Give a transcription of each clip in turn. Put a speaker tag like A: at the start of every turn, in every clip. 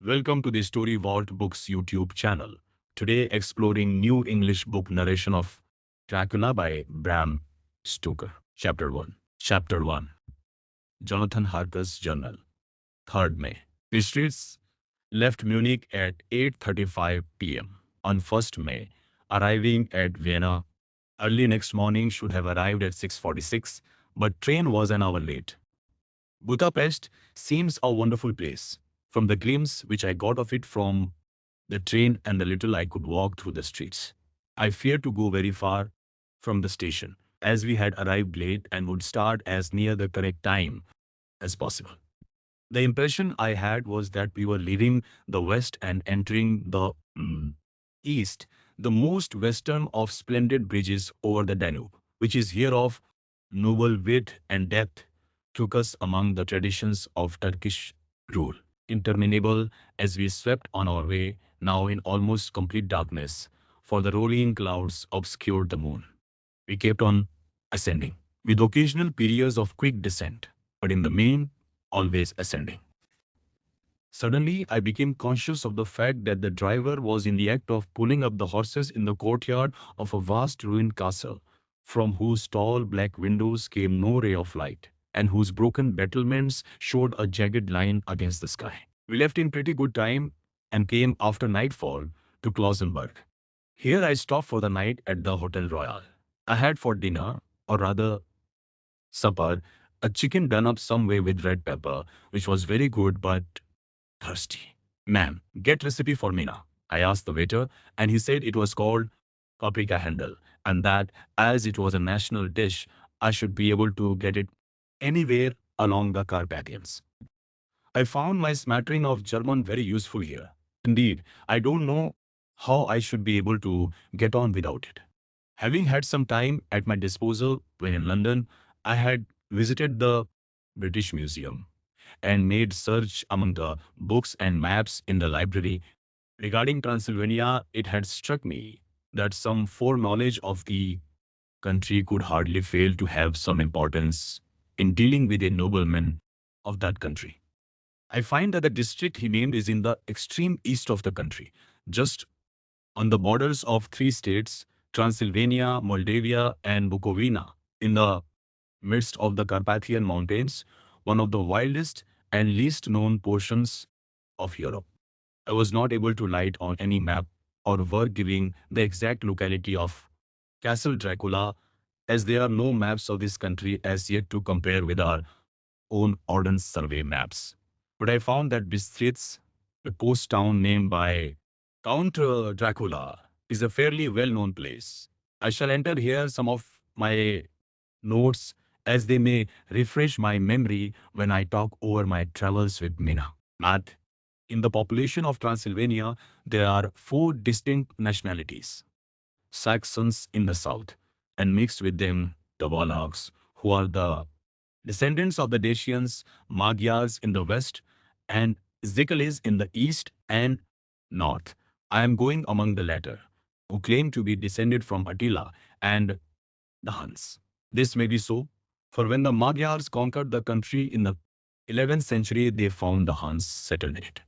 A: Welcome to the Story Vault Books YouTube channel. Today exploring new English book narration of Dracula by Bram Stoker. Chapter 1. Chapter 1. Jonathan Harker's Journal. 3rd May. Streets left Munich at 8:35 p.m. on 1st May, arriving at Vienna early next morning. Should have arrived at 6:46, but train was an hour late. Budapest seems a wonderful place. From the glimpse which I got of it from the train and the little I could walk through the streets, I feared to go very far from the station, as we had arrived late and would start as near the correct time as possible. The impression I had was that we were leaving the west and entering the east, the most western of splendid bridges over the Danube, which is here of noble width and depth, took us among the traditions of Turkish rule. Interminable as we swept on our way, now in almost complete darkness, for the rolling clouds obscured the moon. We kept on ascending, with occasional periods of quick descent, but in the main, always ascending. Suddenly, I became conscious of the fact that the driver was in the act of pulling up the horses in the courtyard of a vast ruined castle, from whose tall black windows came no ray of light, and whose broken battlements showed a jagged line against the sky. We left in pretty good time and came after nightfall to Klausenberg. Here I stopped for the night at the Hotel Royal. I had for dinner, or rather supper, a chicken done up some way with red pepper, which was very good but thirsty. Ma'am, get recipe for Mina. I asked the waiter, and he said it was called paprika handel, and that as it was a national dish, I should be able to get it anywhere along the Carpathians. I found my smattering of German very useful here. Indeed, I don't know how I should be able to get on without it. Having had some time at my disposal when in London, I had visited the British Museum and made search among the books and maps in the library. Regarding Transylvania, it had struck me that some foreknowledge of the country could hardly fail to have some importance in dealing with a nobleman of that country. I find that the district he named is in the extreme east of the country, just on the borders of 3 states, Transylvania, Moldavia, and Bukovina, in the midst of the Carpathian Mountains, one of the wildest and least known portions of Europe. I was not able to light on any map or work giving the exact locality of Castle Dracula, as there are no maps of this country as yet to compare with our own Ordnance Survey maps. But I found that Bistritz, a coast town named by Count Dracula, is a fairly well-known place. I shall enter here some of my notes as they may refresh my memory when I talk over my travels with Mina. Matt, in the population of Transylvania, there are 4 distinct nationalities. Saxons in the south, and mixed with them the Wallachs, who are the descendants of the Dacians, Magyars in the west, and Zikalis in the east and north. I am going among the latter, who claim to be descended from Attila and the Huns. This may be so, for when the Magyars conquered the country in the 11th century, they found the Huns settled in it.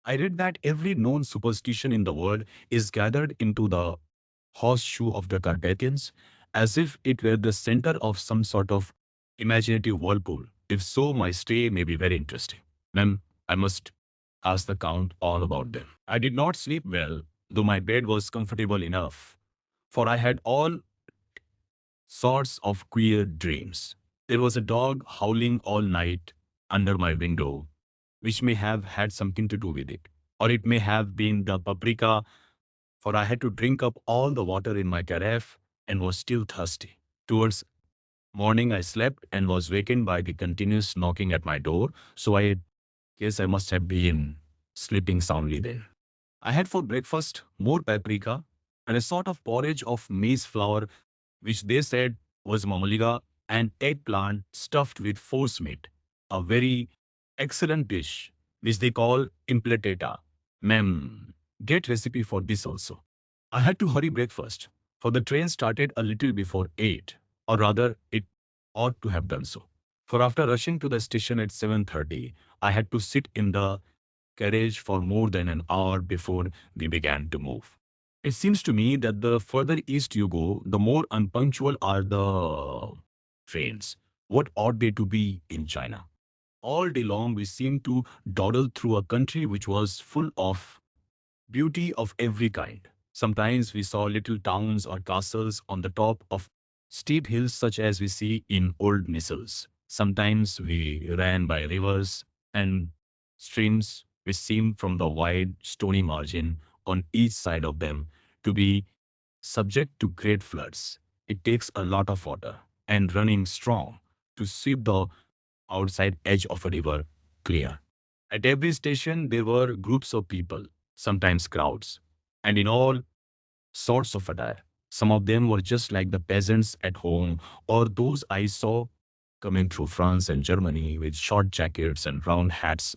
A: I read that every known superstition in the world is gathered into the horseshoe of the Carpathians, as if it were the center of some sort of imaginative whirlpool. If so, my stay may be very interesting. Then I must ask the Count all about them. I did not sleep well, though my bed was comfortable enough, for I had all sorts of queer dreams. There was a dog howling all night under my window, which may have had something to do with it. Or it may have been the paprika, for I had to drink up all the water in my carafe and was still thirsty. Towards morning, I slept and was wakened by the continuous knocking at my door, so I guess I must have been sleeping soundly then. I had for breakfast more paprika and a sort of porridge of maize flour, which they said was mamaliga, and eggplant stuffed with forcemeat, a very excellent dish, which they call impletata. Mem, get recipe for this also. I had to hurry breakfast, for the train started a little before 8, or rather it ought to have done so. For after rushing to the station at 7:30, I had to sit in the carriage for more than an hour before we began to move. It seems to me that the further east you go, the more unpunctual are the trains. What ought they to be in China? All day long, we seemed to dawdle through a country which was full of beauty of every kind. Sometimes we saw little towns or castles on the top of steep hills such as we see in old missals. Sometimes we ran by rivers and streams which seemed from the wide stony margin on each side of them to be subject to great floods. It takes a lot of water and running strong to sweep the outside edge of a river clear. At every station, there were groups of people, sometimes crowds, and in all sorts of attire. Some of them were just like the peasants at home or those I saw coming through France and Germany with short jackets and round hats,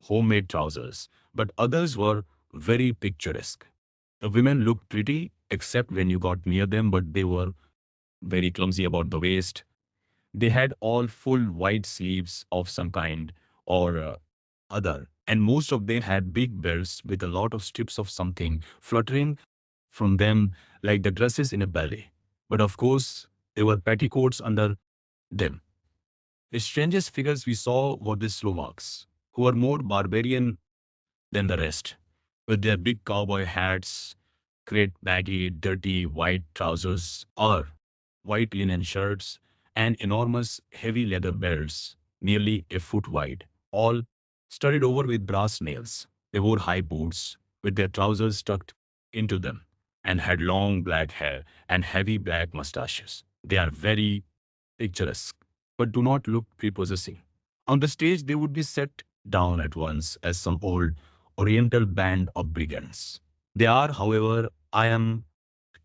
A: homemade trousers, but others were very picturesque. The women looked pretty, except when you got near them, but they were very clumsy about the waist. They had all full white sleeves of some kind or other, and most of them had big belts with a lot of strips of something fluttering from them like the dresses in a ballet. But of course, there were petticoats under them. The strangest figures we saw were the Slovaks, who were more barbarian than the rest, with their big cowboy hats, great baggy, dirty white trousers, or white linen shirts, and enormous heavy leather belts, nearly a foot wide, all studded over with brass nails. They wore high boots, with their trousers tucked into them, and had long black hair and heavy black mustaches. They are very picturesque, but do not look prepossessing. On the stage, they would be set down at once as some old oriental band of brigands. They are, however, I am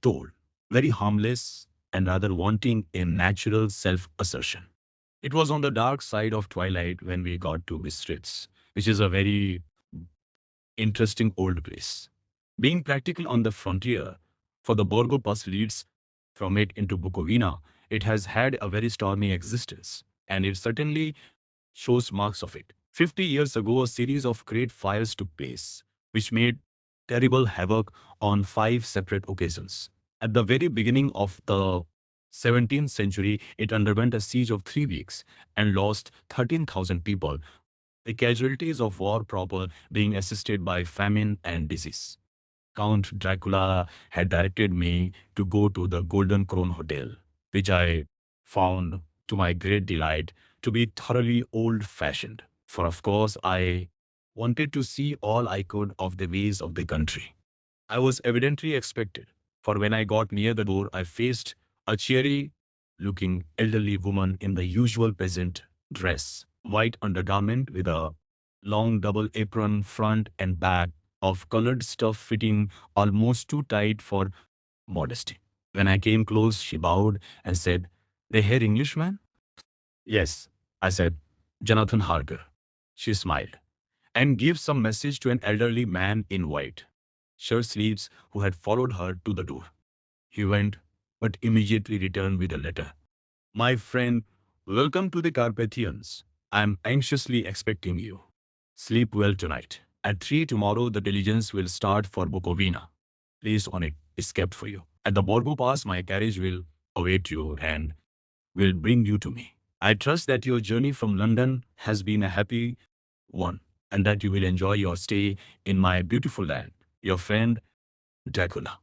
A: told, very harmless and rather wanting in natural self-assertion. It was on the dark side of twilight when we got to Bistritz, which is a very interesting old place. Being practical on the frontier, for the Borgo Pass leads from it into Bukovina, it has had a very stormy existence, and it certainly shows marks of it. 50 years ago, a series of great fires took place, which made terrible havoc on 5 separate occasions. At the very beginning of the 17th century, it underwent a siege of 3 weeks and lost 13,000 people, the casualties of war proper being assisted by famine and disease. Count Dracula had directed me to go to the Golden Crown Hotel, which I found, to my great delight, to be thoroughly old-fashioned. For of course, I wanted to see all I could of the ways of the country. I was evidently expected, for when I got near the door, I faced a cheery-looking elderly woman in the usual peasant dress, white undergarment with a long double apron front and back of colored stuff fitting almost too tight for modesty. When I came close, she bowed and said, "They hear Englishman?" "Yes," I said, "Jonathan Harker." She smiled and gave some message to an elderly man in white shirt sleeves who had followed her to the door. He went, but immediately returned with a letter. "My friend, welcome to the Carpathians. I am anxiously expecting you. Sleep well tonight. At 3 tomorrow, the diligence will start for Bukovina. Place on it is kept for you. At the Borgo Pass, my carriage will await you and will bring you to me. I trust that your journey from London has been a happy one and that you will enjoy your stay in my beautiful land. Your friend, Dracula."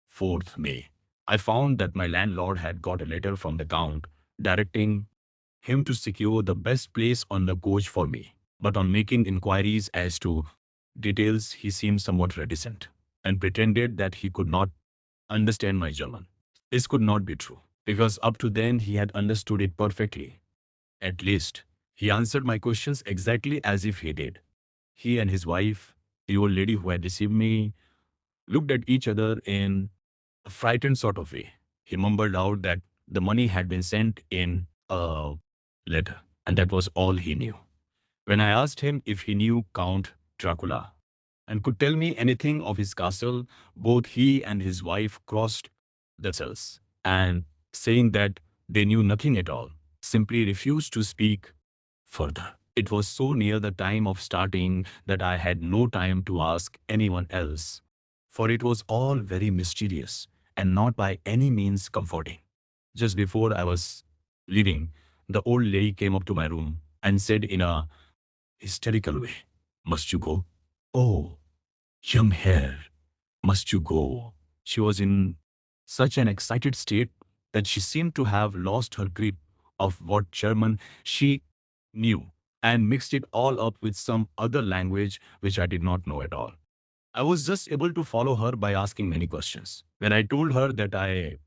A: 4th May. I found that my landlord had got a letter from the Count directing him to secure the best place on the coach for me. But on making inquiries as to details, he seemed somewhat reticent and pretended that he could not understand my German. This could not be true, because up to then he had understood it perfectly. At least, he answered my questions exactly as if he did. He and his wife, the old lady who had received me, looked at each other in a frightened sort of way. He mumbled out that the money had been sent in a letter, and that was all he knew. When I asked him if he knew Count Dracula and could tell me anything of his castle, both he and his wife crossed themselves and, saying that they knew nothing at all, simply refused to speak further. It was so near the time of starting that I had no time to ask anyone else, for it was all very mysterious and not by any means comforting. Just before I was leaving, the old lady came up to my room and said in a hysterical way, "Must you go? Oh, young hare, must you go?" She was in such an excited state that she seemed to have lost her grip of what German she knew and mixed it all up with some other language which I did not know at all. I was just able to follow her by asking many questions. When I told her that I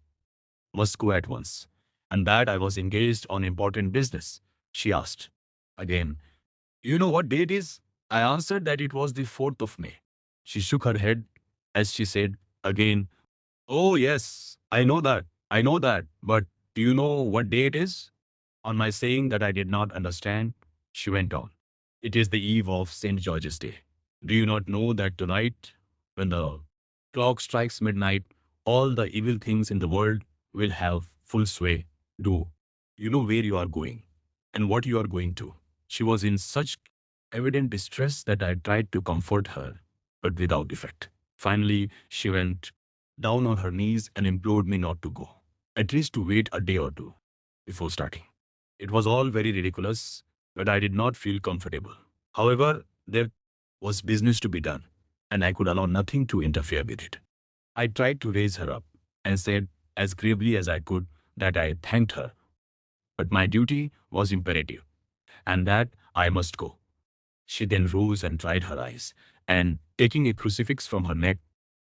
A: must go at once and that I was engaged on important business, she asked again, "You know what day it is?" I answered that it was the 4th of May. She shook her head as she said again, "Oh, yes, I know that. I know that. But do you know what day it is?" On my saying that I did not understand, she went on, "It is the eve of St. George's Day. Do you not know that tonight, when the clock strikes midnight, all the evil things in the world will have full sway? Do you know where you are going and what you are going to?" She was in such evident distress that I tried to comfort her, but without effect. Finally, she went down on her knees and implored me not to go, at least to wait a day or two before starting. It was all very ridiculous, but I did not feel comfortable. However, there was business to be done, and I could allow nothing to interfere with it. I tried to raise her up and said as gravely as I could that I thanked her, but my duty was imperative, and that I must go. She then rose and dried her eyes, and taking a crucifix from her neck,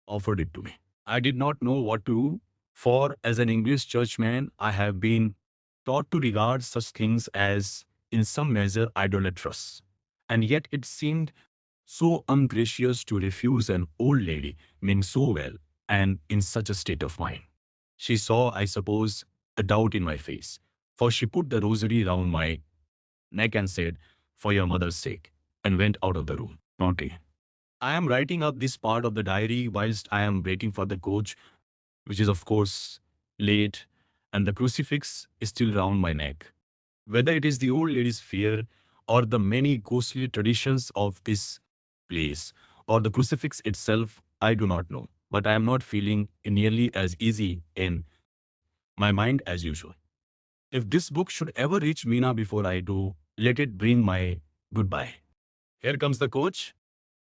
A: offered it to me. I did not know what to do, for as an English churchman, I have been taught to regard such things as, in some measure, idolatrous. And yet it seemed so ungracious to refuse an old lady meaning so well and in such a state of mind. She saw, I suppose, a doubt in my face, for she put the rosary round my neck and said, "For your mother's sake," and went out of the room. Naughty. I am writing up this part of the diary whilst I am waiting for the coach, which is of course late, and the crucifix is still round my neck. Whether it is the old lady's fear, or the many ghostly traditions of this place, or the crucifix itself, I do not know. But I am not feeling nearly as easy in my mind as usual. If this book should ever reach Meena before I do, let it bring my goodbye. Here comes the coach.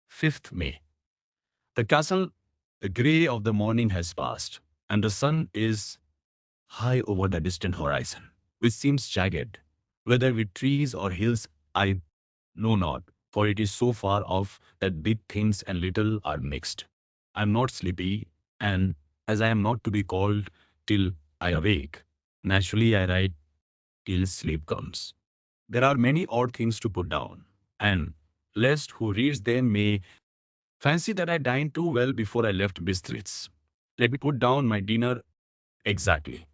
A: 5th May. The castle, the grey of the morning has passed, and the sun is high over the distant horizon, which seems jagged, whether with trees or hills, I know not, for it is so far off that big things and little are mixed. I am not sleepy, and as I am not to be called till I awake, naturally I write till sleep comes. There are many odd things to put down, and lest who reads them may fancy that I dined too well before I left Bistritz. Let me put down my dinner exactly.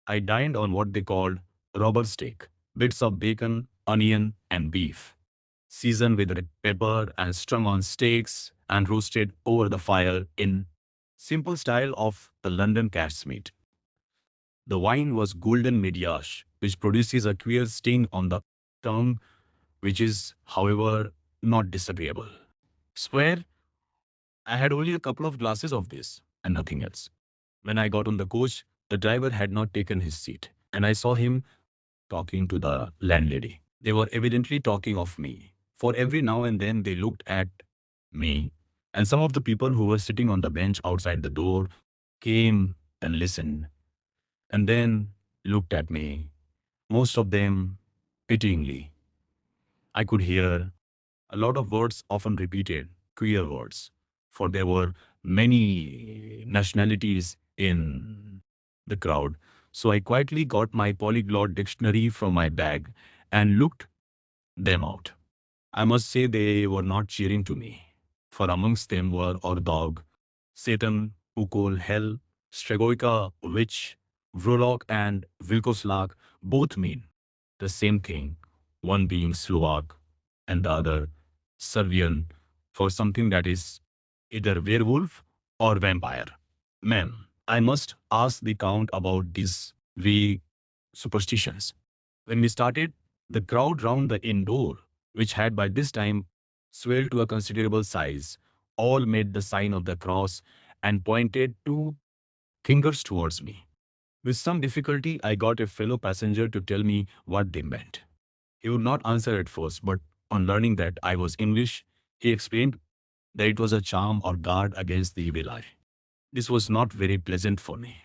A: I dined on what they called robber steak, bits of bacon, onion, and beef, seasoned with red pepper and strung on steaks and roasted over the fire in simple style of the London cat's meat. The wine was golden mediage, which produces a queer sting on the tongue, which is, however, not disagreeable. Swear, I had only a couple of glasses of this and nothing else. When I got on the coach, the driver had not taken his seat, and I saw him talking to the landlady. They were evidently talking of me, for every now and then they looked at me, and some of the people who were sitting on the bench outside the door came and listened, and then looked at me, most of them pityingly. I could hear a lot of words often repeated, queer words, for there were many nationalities in the crowd. So I quietly got my polyglot dictionary from my bag and looked them out. I must say they were not cheering to me, for amongst them were Ordog, Satan, Ukol, Hell, Stregoica, Witch, Vrolok, and Vilkoslag. Both mean the same thing, one being Slovak and the other Serbian, for something that is either werewolf or vampire. Ma'am, I must ask the Count about these vague superstitions. When we started, the crowd round the inn door which had by this time swelled to a considerable size, all made the sign of the cross and pointed two fingers towards me. With some difficulty, I got a fellow passenger to tell me what they meant. He would not answer at first, but on learning that I was English, he explained that it was a charm or guard against the evil eye. This was not very pleasant for me,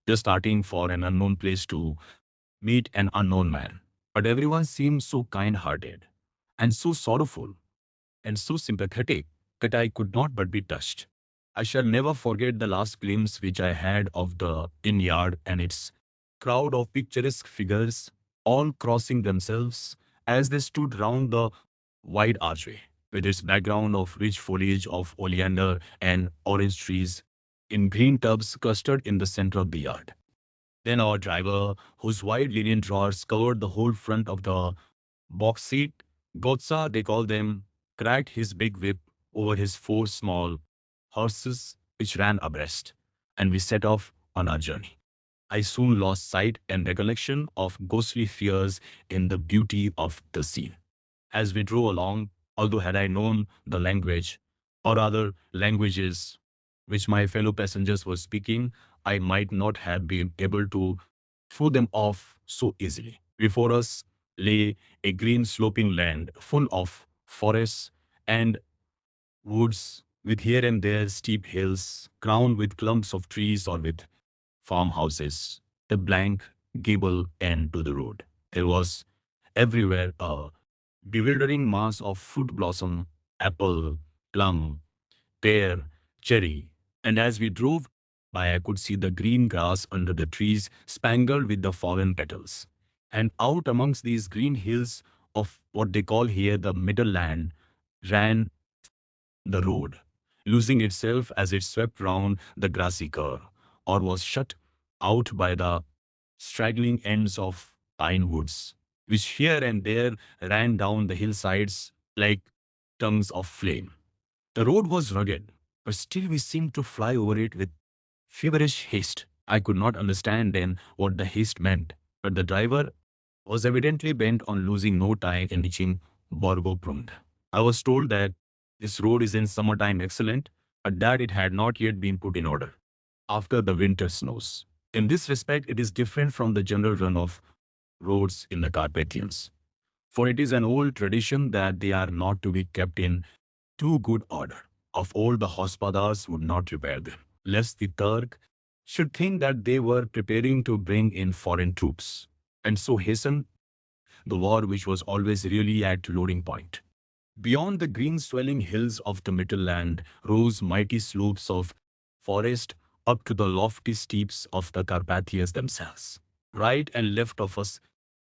A: just starting for an unknown place to meet an unknown man. But everyone seemed so kind-hearted and so sorrowful and so sympathetic that I could not but be touched. I shall never forget the last glimpse which I had of the inn yard and its crowd of picturesque figures, all crossing themselves as they stood round the wide archway, with its background of rich foliage of oleander and orange trees in green tubs clustered in the center of the yard. Then our driver, whose wide linen drawers covered the whole front of the box seat, Gotsa they call them, cracked his big whip over his four small horses which ran abreast, and we set off on our journey. I soon lost sight and recollection of ghostly fears in the beauty of the scene. As we drove along, although had I known the language, or other languages which my fellow passengers were speaking, I might not have been able to throw them off so easily. Before us lay a green sloping land full of forests and woods with here and there steep hills crowned with clumps of trees or with farmhouses, a blank gable end to the road. There was everywhere a bewildering mass of fruit blossom, apple, plum, pear, cherry, and as we drove by, I could see the green grass under the trees spangled with the fallen petals. And out amongst these green hills of what they call here the middle land ran the road, losing itself as it swept round the grassy curve, or was shut out by the straggling ends of pine woods, which here and there ran down the hillsides like tongues of flame. The road was rugged, but still we seemed to fly over it with feverish haste. I could not understand then what the haste meant, but the driver was evidently bent on losing no time in reaching Borgoprund. I was told that this road is in summertime excellent, but that it had not yet been put in order after the winter snows. In this respect, it is different from the general run of roads in the Carpathians, for it is an old tradition that they are not to be kept in too good order. Of old, the Hospadars would not repair them, lest the Turk should think that they were preparing to bring in foreign troops, and so hasten the war which was always really at loading point. Beyond the green swelling hills of the Mittelland rose mighty slopes of forest up to the lofty steeps of the Carpathians themselves. Right and left of us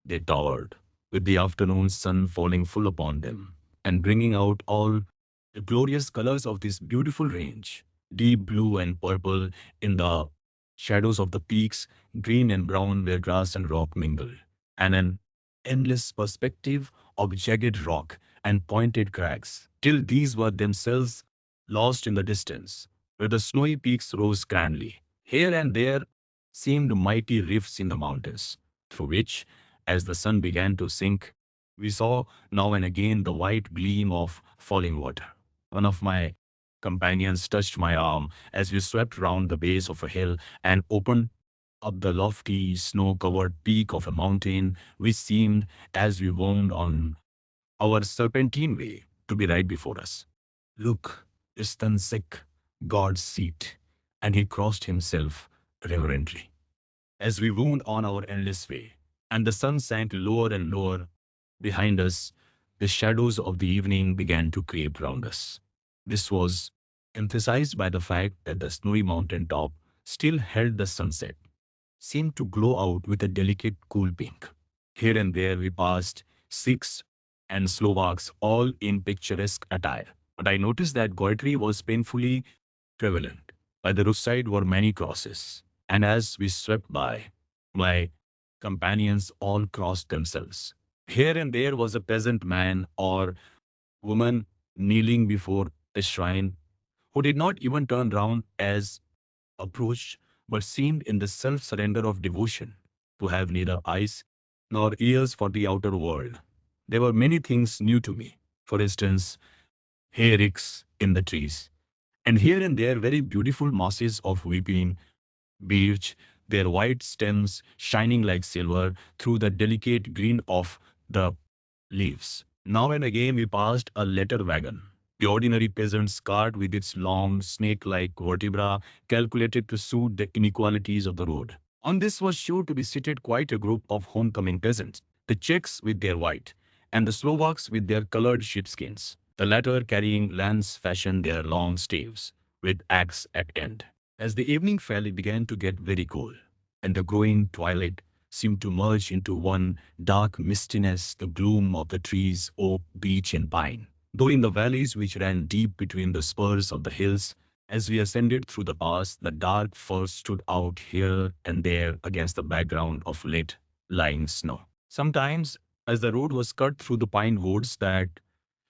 A: they towered, with the afternoon sun falling full upon them, and bringing out all the glorious colors of this beautiful range, deep blue and purple in the shadows of the peaks, green and brown where grass and rock mingle, and an endless perspective of jagged rock and pointed crags, till these were themselves lost in the distance, where the snowy peaks rose grandly. Here and there seemed mighty rifts in the mountains, through which, as the sun began to sink, we saw now and again the white gleam of falling water. One of my companions touched my arm as we swept round the base of a hill and opened up the lofty, snow-covered peak of a mountain, which seemed, as we wound on our serpentine way, to be right before us. Look, Istansek, God's seat, and he crossed himself reverently. As we wound on our endless way, and the sun sank lower and lower behind us, the shadows of the evening began to creep round us. This was emphasized by the fact that the snowy mountain top still held the sunset, seemed to glow out with a delicate cool pink. Here and there we passed Sikhs and Slovaks, all in picturesque attire. But I noticed that Goitry was painfully prevalent. By the roadside were many crosses, and as we swept by, my companions all crossed themselves. Here and there was a peasant man or woman kneeling before a shrine who did not even turn round as approached, but seemed in the self-surrender of devotion to have neither eyes nor ears for the outer world. There were many things new to me. For instance, hayricks in the trees, and here and there very beautiful masses of weeping beech, their white stems shining like silver through the delicate green of the leaves. Now and again we passed a letter wagon, the ordinary peasant's cart with its long, snake-like vertebra calculated to suit the inequalities of the road. On this was sure to be seated quite a group of homecoming peasants, the Czechs with their white, and the Slovaks with their colored sheepskins, the latter carrying lance fashioned their long staves, with axe at end. As the evening fell, it began to get very cold, and the growing twilight seemed to merge into one dark mistiness, the gloom of the trees, oak, beech, and pine. Though in the valleys which ran deep between the spurs of the hills, as we ascended through the pass, the dark firs stood out here and there against the background of late lying snow. Sometimes, as the road was cut through the pine woods that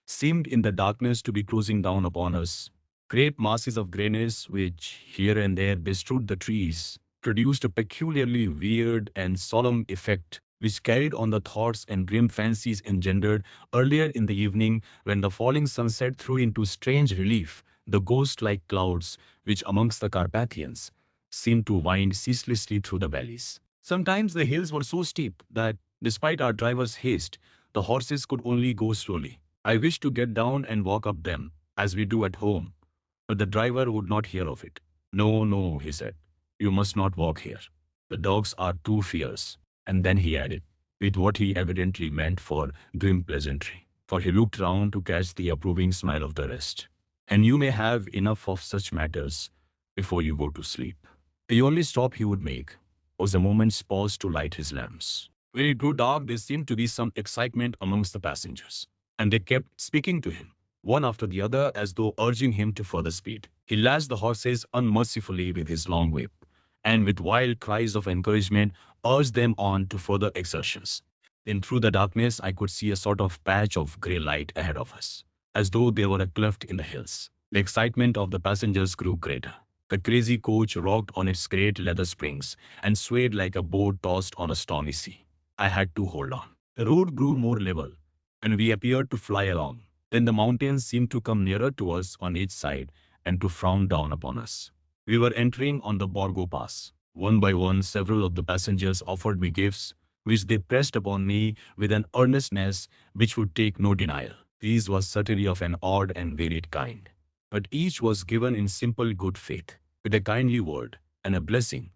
A: seemed in the darkness to be closing down upon us, great masses of grayness which here and there bestrewed the trees produced a peculiarly weird and solemn effect which carried on the thoughts and grim fancies engendered earlier in the evening when the falling sunset threw into strange relief the ghost-like clouds which amongst the Carpathians seemed to wind ceaselessly through the valleys. Sometimes the hills were so steep that, despite our driver's haste, the horses could only go slowly. I wished to get down and walk up them, as we do at home, but the driver would not hear of it. No, no, he said. You must not walk here. The dogs are too fierce. And then he added, with what he evidently meant for grim pleasantry, for he looked round to catch the approving smile of the rest. And you may have enough of such matters before you go to sleep. The only stop he would make was a moment's pause to light his lamps. When it grew dark, there seemed to be some excitement amongst the passengers, and they kept speaking to him, one after the other, as though urging him to further speed. He lashed the horses unmercifully with his long whip, and with wild cries of encouragement urged them on to further exertions. Then through the darkness I could see a sort of patch of grey light ahead of us, as though there were a cleft in the hills. The excitement of the passengers grew greater. The crazy coach rocked on its great leather springs and swayed like a boat tossed on a stormy sea. I had to hold on. The road grew more level, and we appeared to fly along. Then the mountains seemed to come nearer to us on each side and to frown down upon us. We were entering on the Borgo Pass. One by one, several of the passengers offered me gifts, which they pressed upon me with an earnestness which would take no denial. These was certainly of an odd and varied kind, but each was given in simple good faith, with a kindly word and a blessing,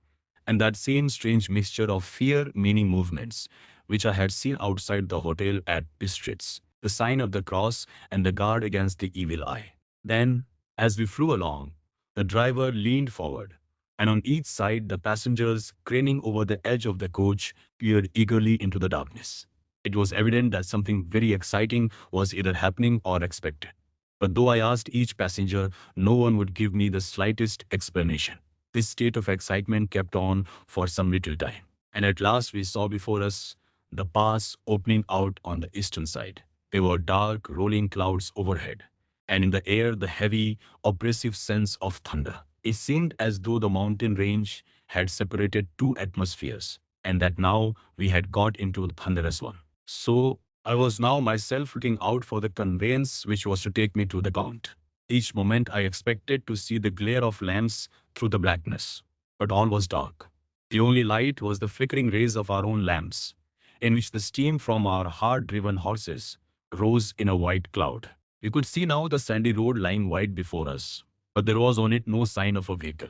A: and that same strange mixture of fear-meaning movements which I had seen outside the hotel at Bistritz, the sign of the cross and the guard against the evil eye. Then, as we flew along, the driver leaned forward, and on each side the passengers, craning over the edge of the coach, peered eagerly into the darkness. It was evident that something very exciting was either happening or expected. But though I asked each passenger, no one would give me the slightest explanation. This state of excitement kept on for some little time, and at last we saw before us the pass opening out on the eastern side. There were dark, rolling clouds overhead, and in the air the heavy, oppressive sense of thunder. It seemed as though the mountain range had separated two atmospheres, and that now we had got into the thunderous one. So I was now myself looking out for the conveyance which was to take me to the Count. Each moment I expected to see the glare of lamps through the blackness, but all was dark. The only light was the flickering rays of our own lamps, in which the steam from our hard-driven horses rose in a white cloud. We could see now the sandy road lying wide before us, but there was on it no sign of a vehicle.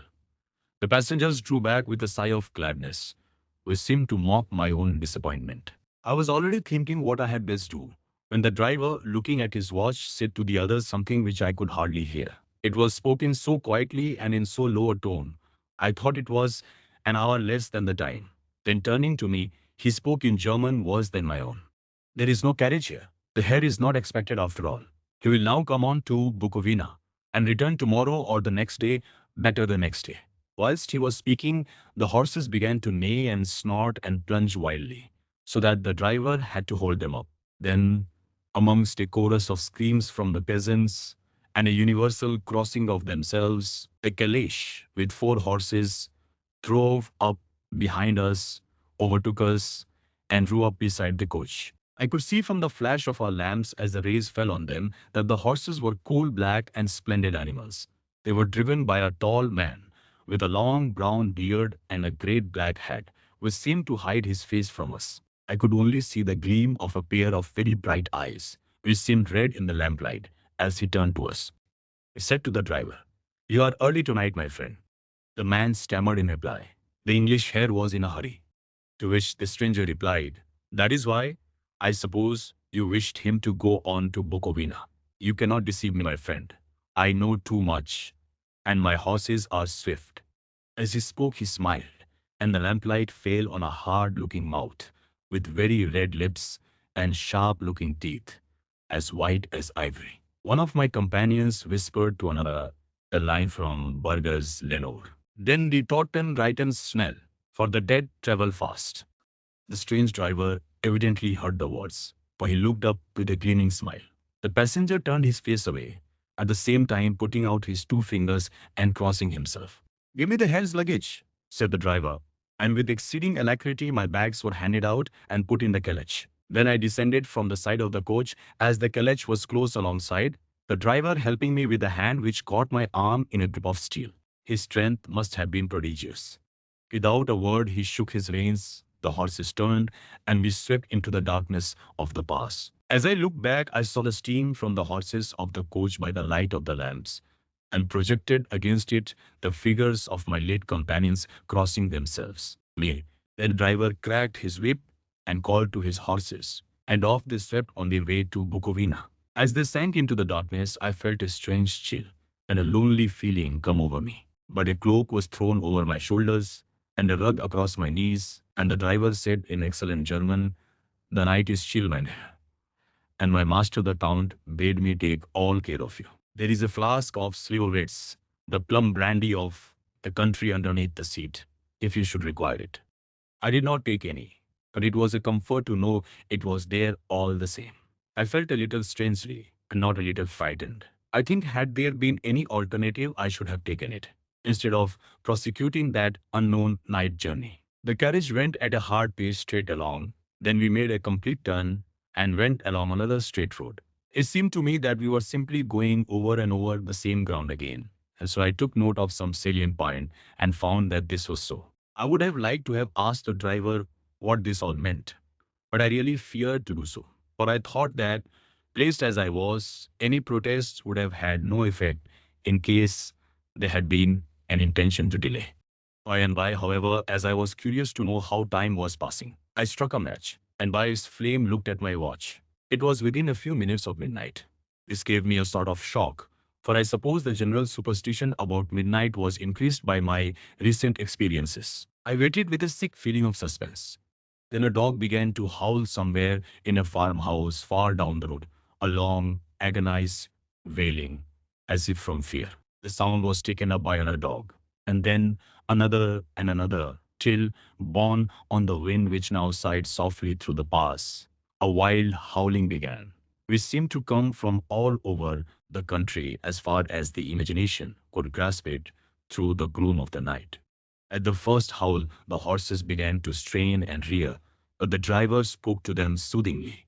A: The passengers drew back with a sigh of gladness, which seemed to mock my own disappointment. I was already thinking what I had best do, when the driver, looking at his watch, said to the others something which I could hardly hear. It was spoken so quietly and in so low a tone, I thought it was an hour less than the time. Then turning to me, he spoke in German worse than my own. There is no carriage here. The head is not expected after all. He will now come on to Bukovina and return tomorrow or the next day, better the next day. Whilst he was speaking, the horses began to neigh and snort and plunge wildly, so that the driver had to hold them up. Then, amongst a chorus of screams from the peasants and a universal crossing of themselves, a caleche with 4 horses drove up behind us, overtook us, and drew up beside the coach. I could see from the flash of our lamps as the rays fell on them that the horses were coal black and splendid animals. They were driven by a tall man with a long brown beard and a great black hat, which seemed to hide his face from us. I could only see the gleam of a pair of very bright eyes, which seemed red in the lamplight, as he turned to us. He said to the driver, "You are early tonight, my friend." The man stammered in reply. The English hare was in a hurry. To which the stranger replied, "That is why, I suppose, you wished him to go on to Bukovina. You cannot deceive me, my friend. I know too much, and my horses are swift." As he spoke, he smiled, and the lamplight fell on a hard-looking mouth, with very red lips and sharp-looking teeth, as white as ivory. One of my companions whispered to another a line from Burger's Lenore. "Den die Toten reiten schnell, for the dead travel fast." The strange driver evidently heard the words, for he looked up with a gleaming smile. The passenger turned his face away, at the same time putting out his two fingers and crossing himself. "Give me the hell's luggage," said the driver, and with exceeding alacrity my bags were handed out and put in the carriage. Then I descended from the side of the coach as the carriage was close alongside, the driver helping me with a hand which caught my arm in a grip of steel. His strength must have been prodigious. Without a word, he shook his reins, the horses turned, and we swept into the darkness of the pass. As I looked back, I saw the steam from the horses of the coach by the light of the lamps, and projected against it the figures of my late companions crossing themselves. Me. The driver cracked his whip and called to his horses, and off they swept on their way to Bukovina. As they sank into the darkness, I felt a strange chill and a lonely feeling come over me. But a cloak was thrown over my shoulders and a rug across my knees, and the driver said in excellent German, "The night is chill, mein Herr, and my master the Count bade me take all care of you. There is a flask of Slivovitz, the plum brandy of the country underneath the seat, if you should require it." I did not take any, but it was a comfort to know it was there all the same. I felt a little strangely, and not a little frightened. I think had there been any alternative, I should have taken it, instead of prosecuting that unknown night journey. The carriage went at a hard pace straight along. Then we made a complete turn and went along another straight road. It seemed to me that we were simply going over and over the same ground again, and so I took note of some salient point and found that this was so. I would have liked to have asked the driver what this all meant, but I really feared to do so, for I thought that, placed as I was, any protests would have had no effect in case there had been an intention to delay. By and by, however, as I was curious to know how time was passing, I struck a match, and by its flame looked at my watch. It was within a few minutes of midnight. This gave me a sort of shock, for I suppose the general superstition about midnight was increased by my recent experiences. I waited with a sick feeling of suspense. Then a dog began to howl somewhere in a farmhouse far down the road, a long, agonized wailing, as if from fear. The sound was taken up by another dog, and then another and another, till, borne on the wind which now sighed softly through the pass, a wild howling began, which seemed to come from all over the country as far as the imagination could grasp it through the gloom of the night. At the first howl, the horses began to strain and rear, but the driver spoke to them soothingly,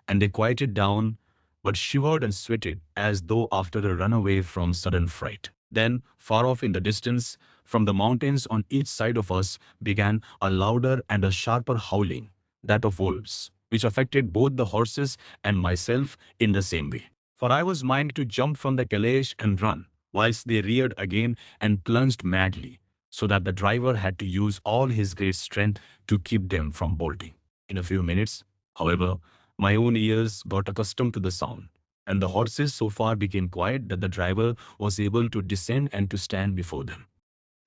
A: and they quieted down, but shivered and sweated as though after a runaway from sudden fright. Then, far off in the distance, from the mountains on each side of us, began a louder and a sharper howling, that of wolves, which affected both the horses and myself in the same way. For I was minded to jump from the calash and run, whilst they reared again and plunged madly, so that the driver had to use all his great strength to keep them from bolting. In a few minutes, however, my own ears got accustomed to the sound, and the horses so far became quiet that the driver was able to descend and to stand before them.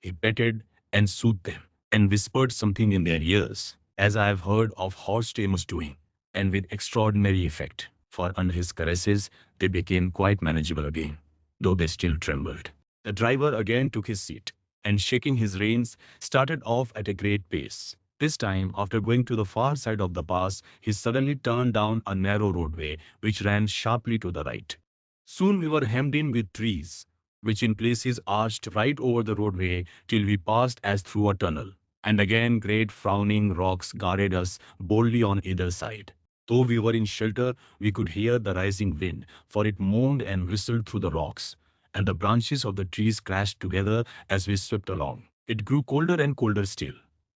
A: He petted and soothed them, and whispered something in their ears, as I have heard of horse tamers doing, and with extraordinary effect, for under his caresses they became quite manageable again, though they still trembled. The driver again took his seat, and shaking his reins, started off at a great pace. This time, after going to the far side of the pass, he suddenly turned down a narrow roadway which ran sharply to the right. Soon we were hemmed in with trees, which in places arched right over the roadway till we passed as through a tunnel, and again great frowning rocks guarded us boldly on either side. Though we were in shelter, we could hear the rising wind, for it moaned and whistled through the rocks, and the branches of the trees crashed together as we swept along. It grew colder and colder still,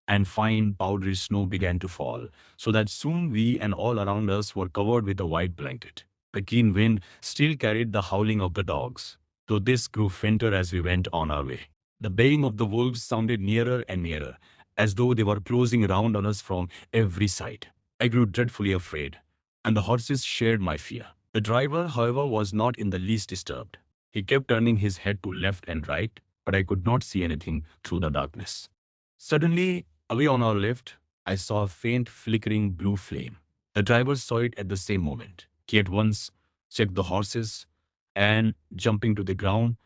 A: and fine powdery snow began to fall, so that soon we and all around us were covered with a white blanket. The keen wind still carried the howling of the dogs, though this grew fainter as we went on our way. The baying of the wolves sounded nearer and nearer, as though they were closing round on us from every side. I grew dreadfully afraid, and the horses shared my fear. The driver, however, was not in the least disturbed. He kept turning his head to left and right, but I could not see anything through the darkness. Suddenly, away on our left, I saw a faint flickering blue flame. The driver saw it at the same moment. He at once checked the horses and, jumping to the ground,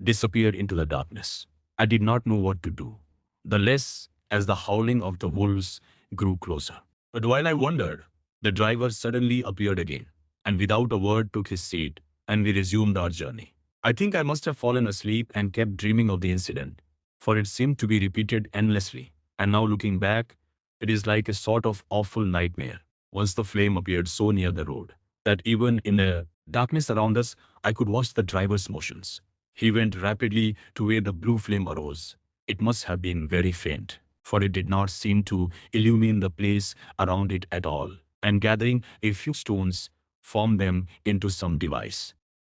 A: disappeared into the darkness. I did not know what to do, the less as the howling of the wolves grew closer. But while I wondered, the driver suddenly appeared again, and without a word took his seat, and we resumed our journey. I think I must have fallen asleep and kept dreaming of the incident, for it seemed to be repeated endlessly, and now looking back, it is like a sort of awful nightmare. Once the flame appeared so near the road, that even in the darkness around us, I could watch the driver's motions. He went rapidly to where the blue flame arose. It must have been very faint, for it did not seem to illumine the place around it at all, and gathering a few stones, formed them into some device.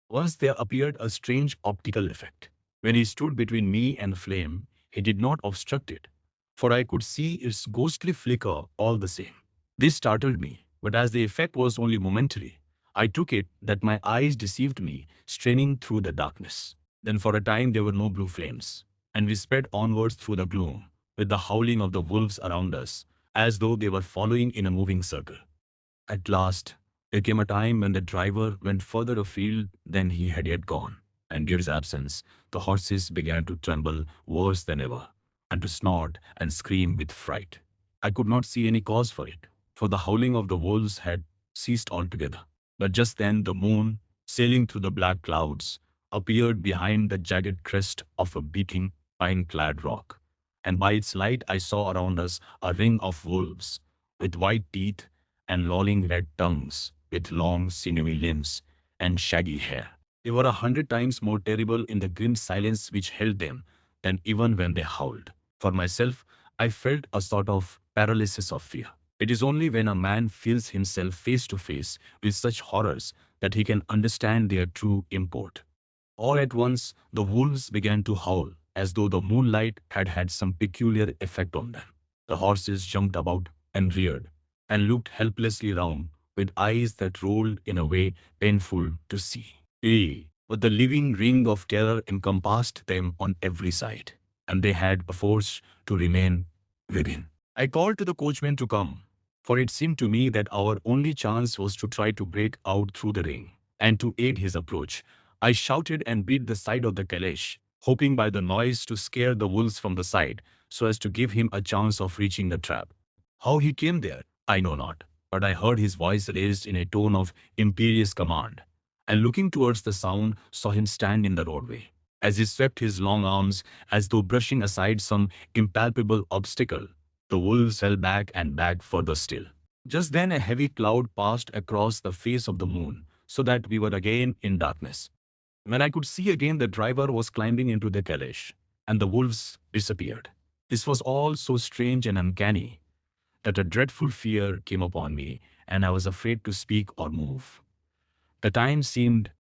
A: Once there appeared a strange optical effect. When he stood between me and the flame, he did not obstruct it, for I could see its ghostly flicker all the same. This startled me, but as the effect was only momentary, I took it that my eyes deceived me, straining through the darkness. Then for a time there were no blue flames, and we sped onwards through the gloom, with the howling of the wolves around us, as though they were following in a moving circle. At last, there came a time when the driver went further afield than he had yet gone, and in his absence, the horses began to tremble worse than ever, and to snort and scream with fright. I could not see any cause for it, for the howling of the wolves had ceased altogether. But just then the moon, sailing through the black clouds, appeared behind the jagged crest of a beating, pine-clad rock, and by its light I saw around us a ring of wolves, with white teeth and lolling red tongues, with long sinewy limbs and shaggy hair. They were 100 times more terrible in the grim silence which held them than even when they howled. For myself, I felt a sort of paralysis of fear. It is only when a man feels himself face to face with such horrors that he can understand their true import. All at once, the wolves began to howl, as though the moonlight had had some peculiar effect on them. The horses jumped about and reared, and looked helplessly round, with eyes that rolled in a way painful to see. But the living ring of terror encompassed them on every side, and they had perforce to remain within. I called to the coachman to come, for it seemed to me that our only chance was to try to break out through the ring, and to aid his approach. I shouted and beat the side of the caleche, hoping by the noise to scare the wolves from the side, so as to give him a chance of reaching the trap. How he came there, I know not, but I heard his voice raised in a tone of imperious command, and looking towards the sound, saw him stand in the roadway. As he swept his long arms as though brushing aside some impalpable obstacle, the wolves fell back and back further still. Just then a heavy cloud passed across the face of the moon, so that we were again in darkness. When I could see again, the driver was climbing into the caleche, and the wolves disappeared. This was all so strange and uncanny that a dreadful fear came upon me, and I was afraid to speak or move. The time seemed